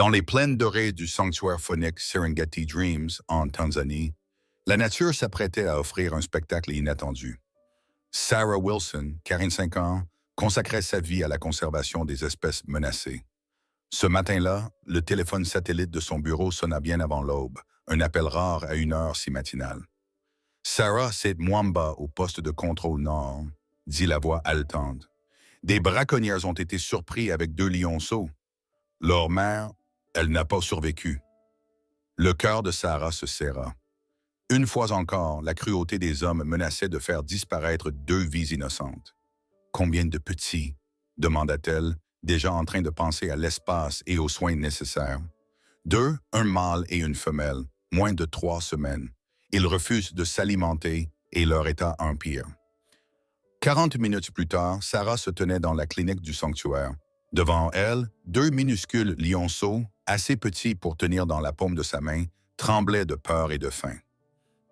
Dans les plaines dorées du sanctuaire faunique Serengeti Dreams, en Tanzanie, la nature s'apprêtait à offrir un spectacle inattendu. Sarah Wilson, 45 ans, consacrait sa vie à la conservation des espèces menacées. Ce matin-là, le téléphone satellite de son bureau sonna bien avant l'aube, un appel rare à une heure si matinale. Sarah, c'est Mwamba au poste de contrôle nord, dit la voix haletante. Des braconnières ont été surpris avec 2 lionceaux. Leur mère, elle n'a pas survécu. Le cœur de Sarah se serra. Une fois encore, la cruauté des hommes menaçait de faire disparaître 2 vies innocentes. Combien de petits demanda-t-elle, déjà en train de penser à l'espace et aux soins nécessaires. 2, un mâle et une femelle, moins de 3 semaines. Ils refusent de s'alimenter et leur état empire. 40 minutes plus tard, Sarah se tenait dans la clinique du sanctuaire. Devant elle, 2 minuscules lionceaux, assez petits pour tenir dans la paume de sa main, tremblaient de peur et de faim.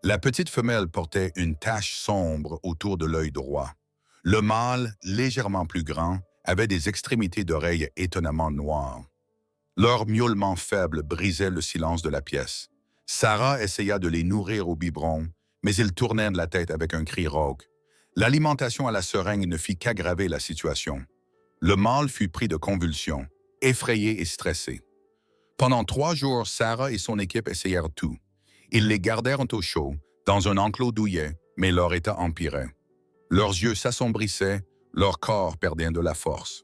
La petite femelle portait une tache sombre autour de l'œil droit. Le mâle, légèrement plus grand, avait des extrémités d'oreilles étonnamment noires. Leur miaulement faible brisait le silence de la pièce. Sarah essaya de les nourrir au biberon, mais ils tournèrent la tête avec un cri rauque. L'alimentation à la seringue ne fit qu'aggraver la situation. Le mâle fut pris de convulsions, effrayé et stressé. Pendant 3 jours, Sarah et son équipe essayèrent tout. Ils les gardèrent au chaud, dans un enclos douillet, mais leur état empirait. Leurs yeux s'assombrissaient, leur corps perdait de la force.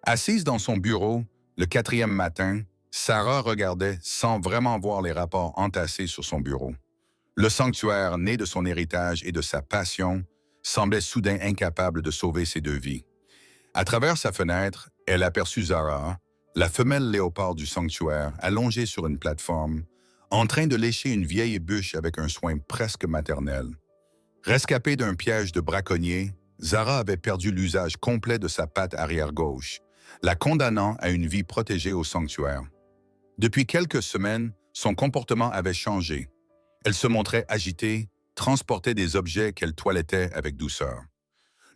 Assise dans son bureau, le 4e matin, Sarah regardait sans vraiment voir les rapports entassés sur son bureau. Le sanctuaire, né de son héritage et de sa passion, semblait soudain incapable de sauver ses 2 vies. À travers sa fenêtre, elle aperçut Zara, la femelle léopard du sanctuaire, allongée sur une plateforme, en train de lécher une vieille bûche avec un soin presque maternel. Rescapée d'un piège de braconnier, Zara avait perdu l'usage complet de sa patte arrière gauche, la condamnant à une vie protégée au sanctuaire. Depuis quelques semaines, son comportement avait changé. Elle se montrait agitée, transportait des objets qu'elle toilettait avec douceur.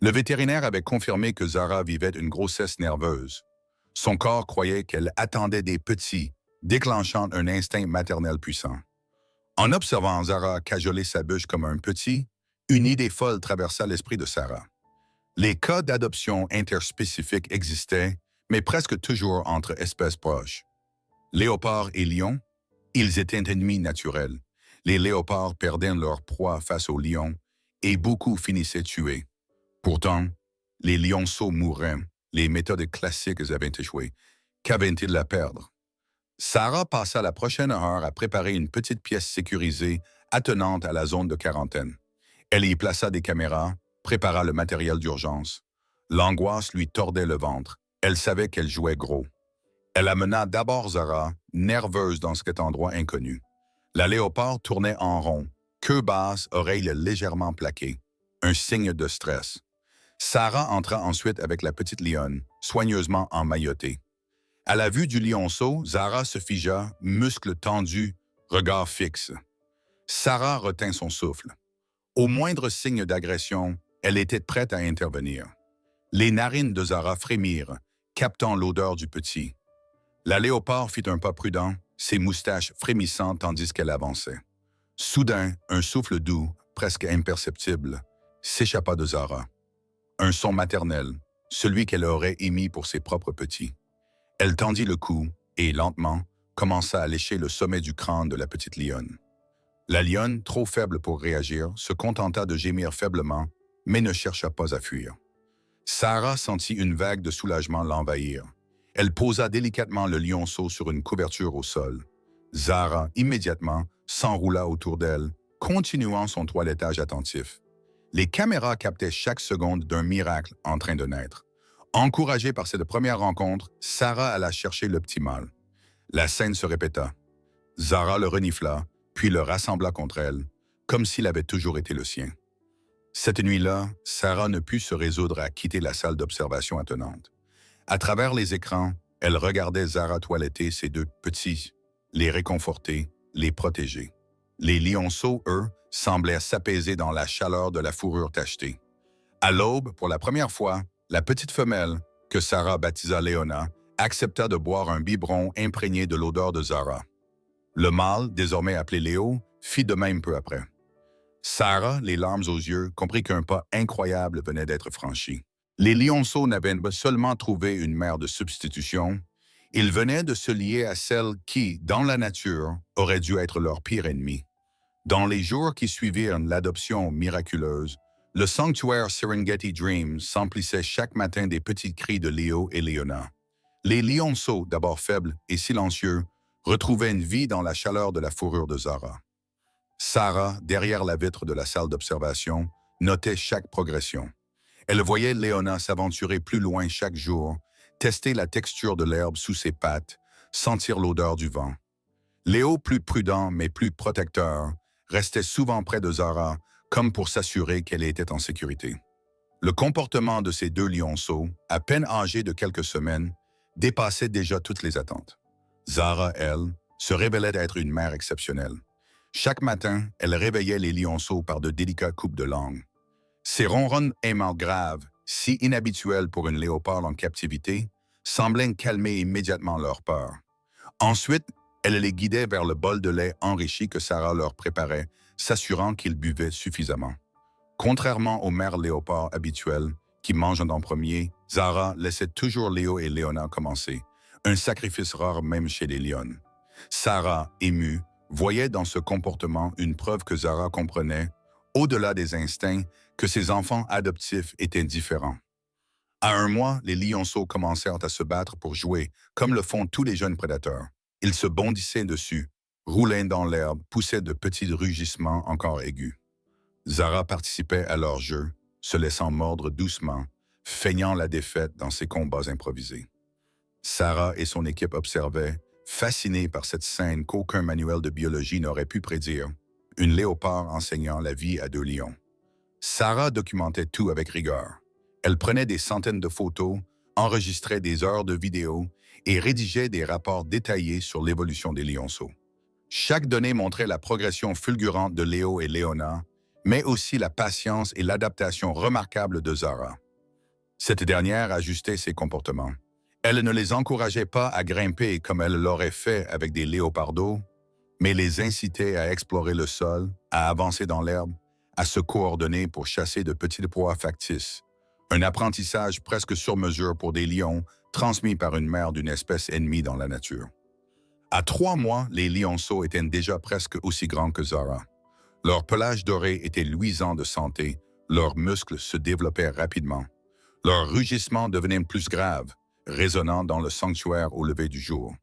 Le vétérinaire avait confirmé que Zara vivait une grossesse nerveuse. Son corps croyait qu'elle attendait des petits, déclenchant un instinct maternel puissant. En observant Zara cajoler sa bûche comme un petit, une idée folle traversa l'esprit de Sarah. Les cas d'adoption interspécifiques existaient, mais presque toujours entre espèces proches. Léopards et lions, ils étaient ennemis naturels. Les léopards perdaient leur proie face aux lions et beaucoup finissaient tués. Pourtant, les lionceaux mouraient, les méthodes classiques avaient échoué. Qu'avaient-ils à perdre? Sarah passa la prochaine heure à préparer une petite pièce sécurisée attenante à la zone de quarantaine. Elle y plaça des caméras, prépara le matériel d'urgence. L'angoisse lui tordait le ventre. Elle savait qu'elle jouait gros. Elle amena d'abord Zara, nerveuse dans cet endroit inconnu. La léopard tournait en rond, queue basse, oreilles légèrement plaquées. Un signe de stress. Sarah entra ensuite avec la petite lionne, soigneusement emmaillotée. À la vue du lionceau, Zara se figea, muscles tendus, regard fixe. Sarah retint son souffle. Au moindre signe d'agression, elle était prête à intervenir. Les narines de Zara frémirent, captant l'odeur du petit. La léopard fit un pas prudent, ses moustaches frémissant tandis qu'elle avançait. Soudain, un souffle doux, presque imperceptible, s'échappa de Zara. Un son maternel, celui qu'elle aurait émis pour ses propres petits. Elle tendit le cou et, lentement, commença à lécher le sommet du crâne de la petite lionne. La lionne, trop faible pour réagir, se contenta de gémir faiblement, mais ne chercha pas à fuir. Sarah sentit une vague de soulagement l'envahir. Elle posa délicatement le lionceau sur une couverture au sol. Zara, immédiatement, s'enroula autour d'elle, continuant son toilettage attentif. Les caméras captaient chaque seconde d'un miracle en train de naître. Encouragée par cette première rencontre, Sarah alla chercher le petit mâle. La scène se répéta. Zara le renifla, puis le rassembla contre elle, comme s'il avait toujours été le sien. Cette nuit-là, Sarah ne put se résoudre à quitter la salle d'observation attenante. À travers les écrans, elle regardait Zara toiletter ses 2 petits, les réconforter, les protéger. Les lionceaux, eux, semblaient s'apaiser dans la chaleur de la fourrure tachetée. À l'aube, pour la première fois, la petite femelle, que Sarah baptisa Léona, accepta de boire un biberon imprégné de l'odeur de Zara. Le mâle, désormais appelé Léo, fit de même peu après. Sarah, les larmes aux yeux, comprit qu'un pas incroyable venait d'être franchi. Les lionceaux n'avaient pas seulement trouvé une mère de substitution, ils venaient de se lier à celle qui, dans la nature, aurait dû être leur pire ennemi. Dans les jours qui suivirent l'adoption miraculeuse, le sanctuaire Serengeti Dreams s'emplissait chaque matin des petits cris de Léo et Léona. Les lionceaux, d'abord faibles et silencieux, retrouvaient une vie dans la chaleur de la fourrure de Zara. Sarah, derrière la vitre de la salle d'observation, notait chaque progression. Elle voyait Léona s'aventurer plus loin chaque jour, tester la texture de l'herbe sous ses pattes, sentir l'odeur du vent. Léo, plus prudent mais plus protecteur, restait souvent près de Zara, comme pour s'assurer qu'elle était en sécurité. Le comportement de ces deux lionceaux, à peine âgés de quelques semaines, dépassait déjà toutes les attentes. Zara, elle, se révélait être une mère exceptionnelle. Chaque matin, elle réveillait les lionceaux par de délicats coupes de langue. Ces ronronnements graves, si inhabituels pour une léopard en captivité, semblaient calmer immédiatement leur peur. Ensuite, elle les guidait vers le bol de lait enrichi que Sarah leur préparait, s'assurant qu'ils buvaient suffisamment. Contrairement aux mères léopards habituelles, qui mangent en premier, Zara laissait toujours Léo et Léona commencer, un sacrifice rare même chez les lionnes. Sarah, émue, voyait dans ce comportement une preuve que Zara comprenait, au-delà des instincts, que ses enfants adoptifs étaient différents. À 1 mois, les lionceaux commencèrent à se battre pour jouer, comme le font tous les jeunes prédateurs. Ils se bondissaient dessus, roulaient dans l'herbe, poussaient de petits rugissements encore aigus. Zara participait à leur jeu, se laissant mordre doucement, feignant la défaite dans ses combats improvisés. Sarah et son équipe observaient, fascinés par cette scène qu'aucun manuel de biologie n'aurait pu prédire, une léopard enseignant la vie à 2 lions. Sarah documentait tout avec rigueur. Elle prenait des centaines de photos, enregistrait des heures de vidéos et rédigeait des rapports détaillés sur l'évolution des lionceaux. Chaque donnée montrait la progression fulgurante de Léo et Léona, mais aussi la patience et l'adaptation remarquable de Zara. Cette dernière ajustait ses comportements. Elle ne les encourageait pas à grimper comme elle l'aurait fait avec des léopardos, mais les incitait à explorer le sol, à avancer dans l'herbe, à se coordonner pour chasser de petites proies factices. Un apprentissage presque sur mesure pour des lions, transmis par une mère d'une espèce ennemie dans la nature. À 3 mois, les lionceaux étaient déjà presque aussi grands que Zara. Leur pelage doré était luisant de santé, leurs muscles se développaient rapidement. Leurs rugissements devenaient plus graves, résonnant dans le sanctuaire au lever du jour.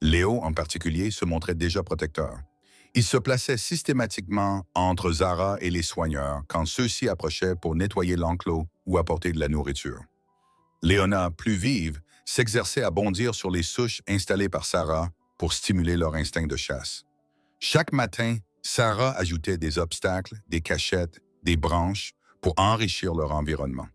Léo, en particulier, se montrait déjà protecteur. Il se plaçait systématiquement entre Zara et les soigneurs quand ceux-ci approchaient pour nettoyer l'enclos ou apporter de la nourriture. Léona, plus vive, s'exerçait à bondir sur les souches installées par Sarah pour stimuler leur instinct de chasse. Chaque matin, Sarah ajoutait des obstacles, des cachettes, des branches pour enrichir leur environnement.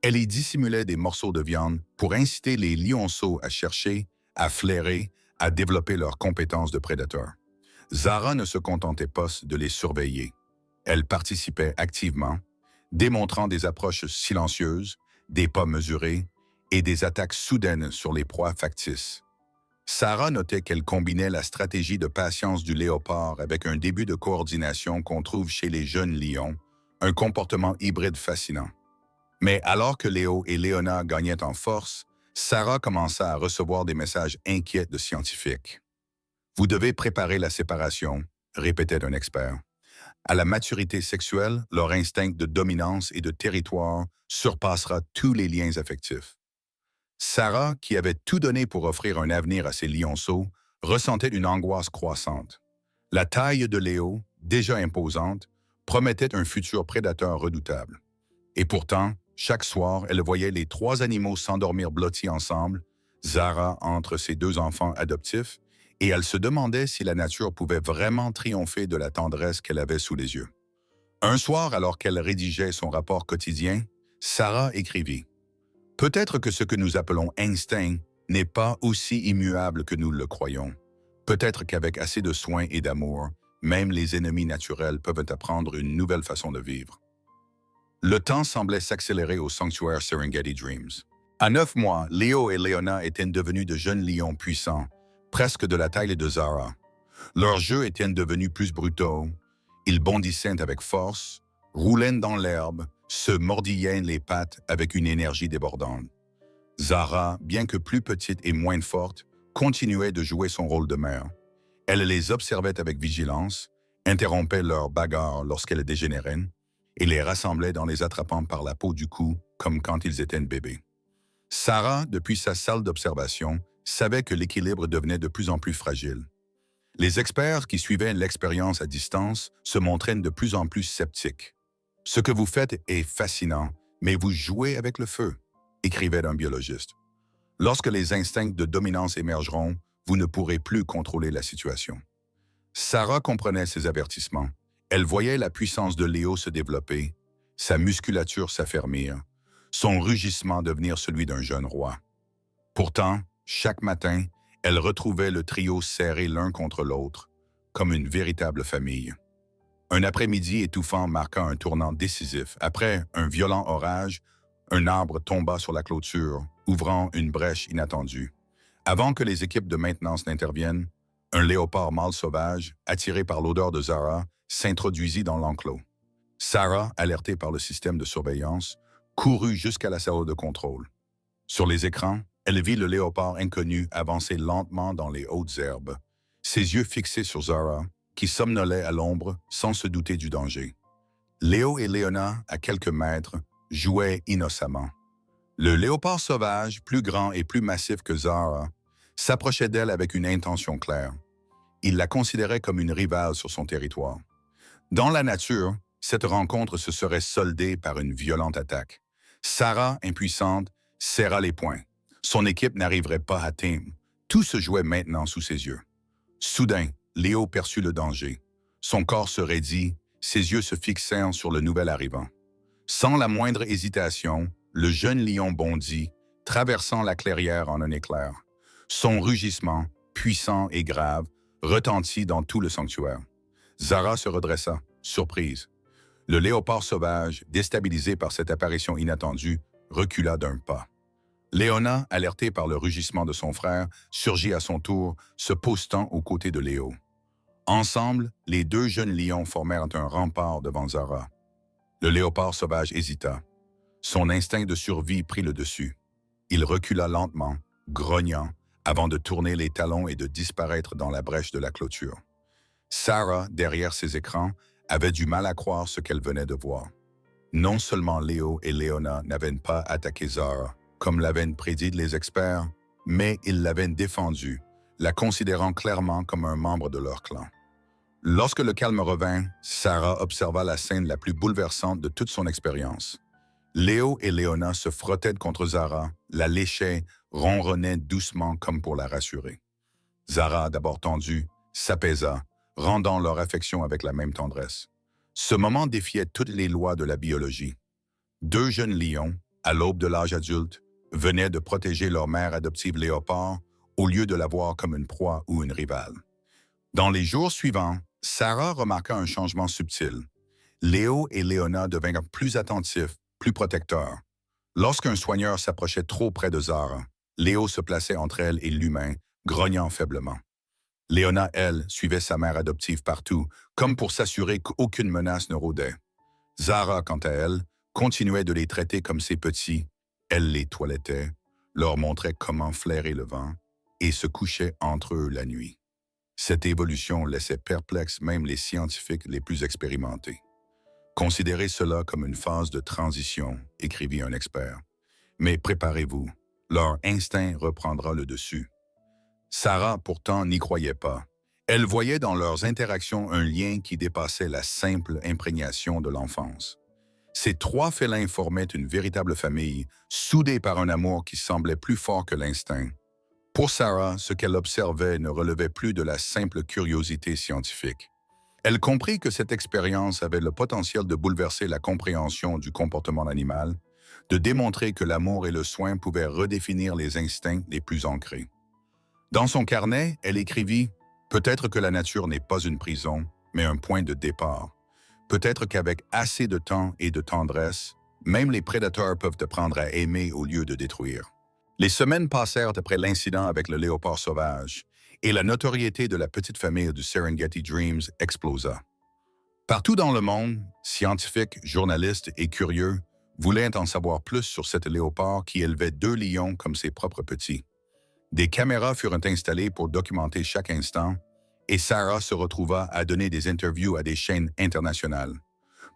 Elle y dissimulait des morceaux de viande pour inciter les lionceaux à chercher, à flairer, à développer leurs compétences de prédateurs. Zara ne se contentait pas de les surveiller. Elle participait activement, démontrant des approches silencieuses, des pas mesurés et des attaques soudaines sur les proies factices. Sarah notait qu'elle combinait la stratégie de patience du léopard avec un début de coordination qu'on trouve chez les jeunes lions, un comportement hybride fascinant. Mais alors que Léo et Léona gagnaient en force, Sarah commença à recevoir des messages inquiets de scientifiques. « Vous devez préparer la séparation », répétait un expert. À la maturité sexuelle, leur instinct de dominance et de territoire surpassera tous les liens affectifs. Sarah, qui avait tout donné pour offrir un avenir à ses lionceaux, ressentait une angoisse croissante. La taille de Léo, déjà imposante, promettait un futur prédateur redoutable. Et pourtant, chaque soir, elle voyait les 3 animaux s'endormir blottis ensemble, Zara entre ses 2 enfants adoptifs, et elle se demandait si la nature pouvait vraiment triompher de la tendresse qu'elle avait sous les yeux. Un soir, alors qu'elle rédigeait son rapport quotidien, Sarah écrivit « Peut-être que ce que nous appelons instinct n'est pas aussi immuable que nous le croyons. Peut-être qu'avec assez de soin et d'amour, même les ennemis naturels peuvent apprendre une nouvelle façon de vivre. » Le temps semblait s'accélérer au sanctuaire Serengeti Dreams. À 9 mois, Léo et Léona étaient devenus de jeunes lions puissants, presque de la taille de Zara. Leurs jeux étaient devenus plus brutaux. Ils bondissaient avec force, roulaient dans l'herbe, se mordillaient les pattes avec une énergie débordante. Zara, bien que plus petite et moins forte, continuait de jouer son rôle de mère. Elle les observait avec vigilance, interrompait leurs bagarres lorsqu'elles dégénéraient et les rassemblait en les attrapant par la peau du cou comme quand ils étaient bébés. Sarah, depuis sa salle d'observation, savait que l'équilibre devenait de plus en plus fragile. Les experts qui suivaient l'expérience à distance se montraient de plus en plus sceptiques. « Ce que vous faites est fascinant, mais vous jouez avec le feu », écrivait un biologiste. « Lorsque les instincts de dominance émergeront, vous ne pourrez plus contrôler la situation. » Sarah comprenait ces avertissements. Elle voyait la puissance de Léo se développer, sa musculature s'affermir, son rugissement devenir celui d'un jeune roi. Pourtant, chaque matin, elle retrouvait le trio serré l'un contre l'autre, comme une véritable famille. Un après-midi étouffant marqua un tournant décisif. Après un violent orage, un arbre tomba sur la clôture, ouvrant une brèche inattendue. Avant que les équipes de maintenance n'interviennent, un léopard mâle sauvage, attiré par l'odeur de Zara, s'introduisit dans l'enclos. Sarah, alertée par le système de surveillance, courut jusqu'à la salle de contrôle. Sur les écrans, elle vit le léopard inconnu avancer lentement dans les hautes herbes, ses yeux fixés sur Zara, qui somnolait à l'ombre sans se douter du danger. Léo et Léona, à quelques mètres, jouaient innocemment. Le léopard sauvage, plus grand et plus massif que Zara, s'approchait d'elle avec une intention claire. Il la considérait comme une rivale sur son territoire. Dans la nature, cette rencontre se serait soldée par une violente attaque. Sarah, impuissante, serra les poings. Son équipe n'arriverait pas à terme. Tout se jouait maintenant sous ses yeux. Soudain, Léo perçut le danger. Son corps se raidit, ses yeux se fixèrent sur le nouvel arrivant. Sans la moindre hésitation, le jeune lion bondit, traversant la clairière en un éclair. Son rugissement, puissant et grave, retentit dans tout le sanctuaire. Zara se redressa, surprise. Le léopard sauvage, déstabilisé par cette apparition inattendue, recula d'un pas. Léona, alertée par le rugissement de son frère, surgit à son tour, se postant aux côtés de Léo. Ensemble, les deux jeunes lions formèrent un rempart devant Zara. Le léopard sauvage hésita. Son instinct de survie prit le dessus. Il recula lentement, grognant, avant de tourner les talons et de disparaître dans la brèche de la clôture. Sarah, derrière ses écrans, avait du mal à croire ce qu'elle venait de voir. Non seulement Léo et Léona n'avaient pas attaqué Zara, comme l'avaient prédit les experts, mais ils l'avaient défendue, la considérant clairement comme un membre de leur clan. Lorsque le calme revint, Sarah observa la scène la plus bouleversante de toute son expérience. Léo et Léona se frottaient contre Zara, la léchaient, ronronnaient doucement comme pour la rassurer. Zara, d'abord tendue, s'apaisa, rendant leur affection avec la même tendresse. Ce moment défiait toutes les lois de la biologie. Deux jeunes lions, à l'aube de l'âge adulte, venaient de protéger leur mère adoptive léopard au lieu de la voir comme une proie ou une rivale. Dans les jours suivants, Sarah remarqua un changement subtil. Léo et Léona devinrent plus attentifs, plus protecteurs. Lorsqu'un soigneur s'approchait trop près de Zara, Léo se plaçait entre elle et l'humain, grognant faiblement. Léona, elle, suivait sa mère adoptive partout, comme pour s'assurer qu'aucune menace ne rôdait. Zara, quant à elle, continuait de les traiter comme ses petits. Elle les toilettait, leur montrait comment flairer le vent, et se couchait entre eux la nuit. Cette évolution laissait perplexes même les scientifiques les plus expérimentés. Considérez cela comme une phase de transition, écrivit un expert. Mais préparez-vous, leur instinct reprendra le dessus. Sarah, pourtant, n'y croyait pas. Elle voyait dans leurs interactions un lien qui dépassait la simple imprégnation de l'enfance. Ces trois félins formaient une véritable famille, soudée par un amour qui semblait plus fort que l'instinct. Pour Sarah, ce qu'elle observait ne relevait plus de la simple curiosité scientifique. Elle comprit que cette expérience avait le potentiel de bouleverser la compréhension du comportement animal, de démontrer que l'amour et le soin pouvaient redéfinir les instincts les plus ancrés. Dans son carnet, elle écrivit « Peut-être que la nature n'est pas une prison, mais un point de départ. Peut-être qu'avec assez de temps et de tendresse, Même les prédateurs peuvent apprendre à aimer au lieu de détruire. Les semaines passèrent après l'incident avec le léopard sauvage, et la notoriété de la petite famille du Serengeti Dreams explosa. Partout dans le monde, scientifiques, journalistes et curieux voulaient en savoir plus sur cet léopard qui élevait 2 lions comme ses propres petits. Des caméras furent installées pour documenter chaque instant, et Sarah se retrouva à donner des interviews à des chaînes internationales.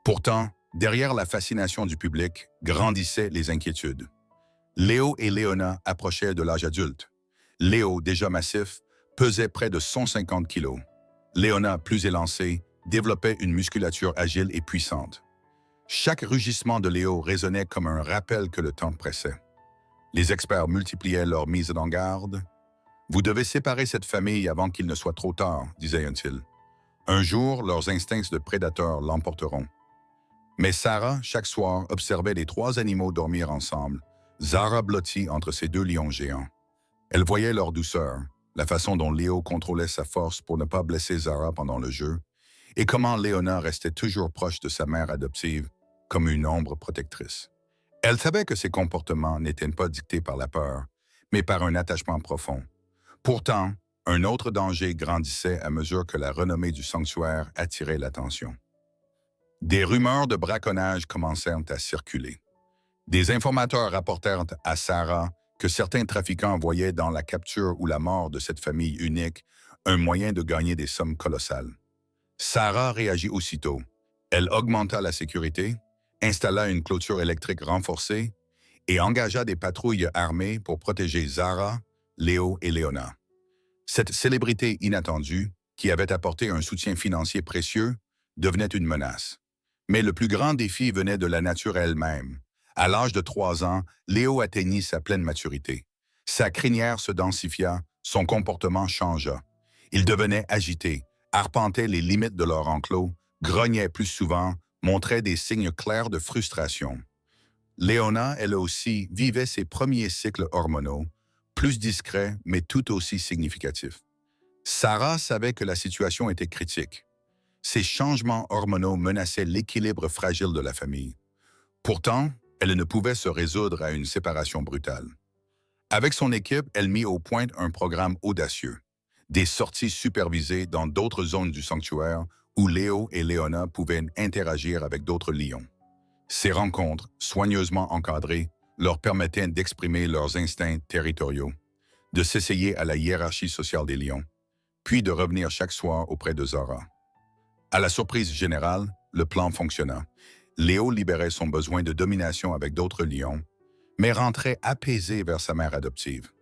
Pourtant, derrière la fascination du public, grandissaient les inquiétudes. Léo et Léona approchaient de l'âge adulte. Léo, déjà massif, pesait près de 150 kilos. Léona, plus élancée, développait une musculature agile et puissante. Chaque rugissement de Léo résonnait comme un rappel que le temps pressait. Les experts multipliaient leurs mises en garde. « Vous devez séparer cette famille avant qu'il ne soit trop tard », disait-il. Un jour, leurs instincts de prédateurs l'emporteront. Mais Sarah, chaque soir, observait les 3 animaux dormir ensemble, Zara blottie entre ces 2 lions géants. Elle voyait leur douceur, la façon dont Léo contrôlait sa force pour ne pas blesser Zara pendant le jeu, et comment Léona restait toujours proche de sa mère adoptive, comme une ombre protectrice. Elle savait que ses comportements n'étaient pas dictés par la peur, mais par un attachement profond. Pourtant, un autre danger grandissait à mesure que la renommée du sanctuaire attirait l'attention. Des rumeurs de braconnage commencèrent à circuler. Des informateurs rapportèrent à Sarah que certains trafiquants voyaient dans la capture ou la mort de cette famille unique un moyen de gagner des sommes colossales. Sarah réagit aussitôt. Elle augmenta la sécurité, installa une clôture électrique renforcée et engagea des patrouilles armées pour protéger Zara, Léo et Léona. Cette célébrité inattendue, qui avait apporté un soutien financier précieux, devenait une menace. Mais le plus grand défi venait de la nature elle-même. À l'âge de 3 ans, Léo atteignit sa pleine maturité. Sa crinière se densifia, son comportement changea. Il devenait agité, arpentait les limites de leur enclos, grognait plus souvent, montrait des signes clairs de frustration. Léona, elle aussi, vivait ses premiers cycles hormonaux, plus discrets mais tout aussi significatifs. Sarah savait que la situation était critique. Ces changements hormonaux menaçaient l'équilibre fragile de la famille. Pourtant, elle ne pouvait se résoudre à une séparation brutale. Avec son équipe, elle mit au point un programme audacieux. Des sorties supervisées dans d'autres zones du sanctuaire où Léo et Léona pouvaient interagir avec d'autres lions. Ces rencontres, soigneusement encadrées, leur permettaient d'exprimer leurs instincts territoriaux, de s'essayer à la hiérarchie sociale des lions, puis de revenir chaque soir auprès de Zara. À la surprise générale, le plan fonctionna. Léo libérait son besoin de domination avec d'autres lions, mais rentrait apaisé vers sa mère adoptive.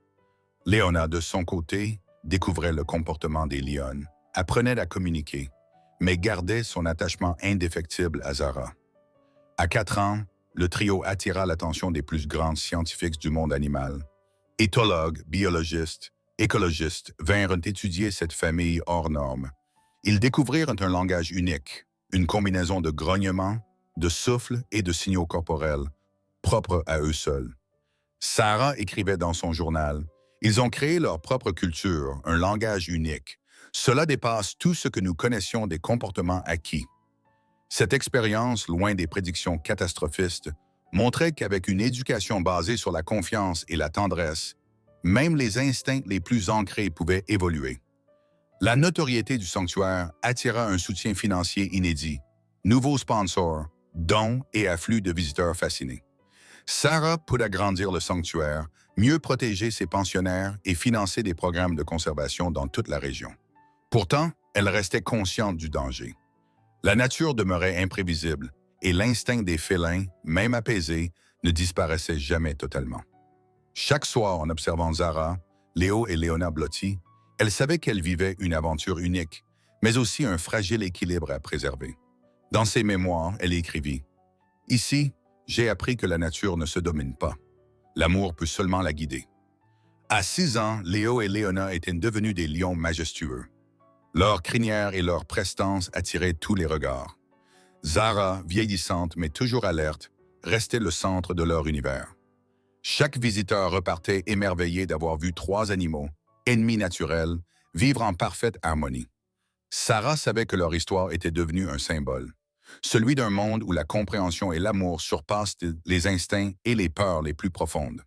Léona, de son côté, découvrait le comportement des lionnes, apprenait à communiquer, mais gardait son attachement indéfectible à Zara. À 4 ans, le trio attira l'attention des plus grands scientifiques du monde animal. Éthologues, biologistes, écologistes vinrent étudier cette famille hors norme. Ils découvrirent un langage unique, une combinaison de grognements, de souffles et de signaux corporels, propres à eux seuls. Sarah écrivait dans son journal « Ils ont créé leur propre culture, un langage unique. Cela dépasse tout ce que nous connaissions des comportements acquis. » Cette expérience, loin des prédictions catastrophistes, montrait qu'avec une éducation basée sur la confiance et la tendresse, même les instincts les plus ancrés pouvaient évoluer. La notoriété du sanctuaire attira un soutien financier inédit, nouveaux sponsors, dons et afflux de visiteurs fascinés. Sarah put agrandir le sanctuaire, mieux protéger ses pensionnaires et financer des programmes de conservation dans toute la région. Pourtant, elle restait consciente du danger. La nature demeurait imprévisible et l'instinct des félins, même apaisé, ne disparaissait jamais totalement. Chaque soir, en observant Zara, Léo et Léona blottis, elle savait qu'elle vivait une aventure unique, mais aussi un fragile équilibre à préserver. Dans ses mémoires, elle écrivit « Ici, j'ai appris que la nature ne se domine pas. L'amour peut seulement la guider. » À 6 ans, Léo et Léona étaient devenus des lions majestueux. Leur crinière et leur prestance attiraient tous les regards. Zara, vieillissante mais toujours alerte, restait le centre de leur univers. Chaque visiteur repartait émerveillé d'avoir vu 3 animaux, ennemis naturels, vivre en parfaite harmonie. Sarah savait que leur histoire était devenue un symbole. celui d'un monde où la compréhension et l'amour surpassent les instincts et les peurs les plus profondes.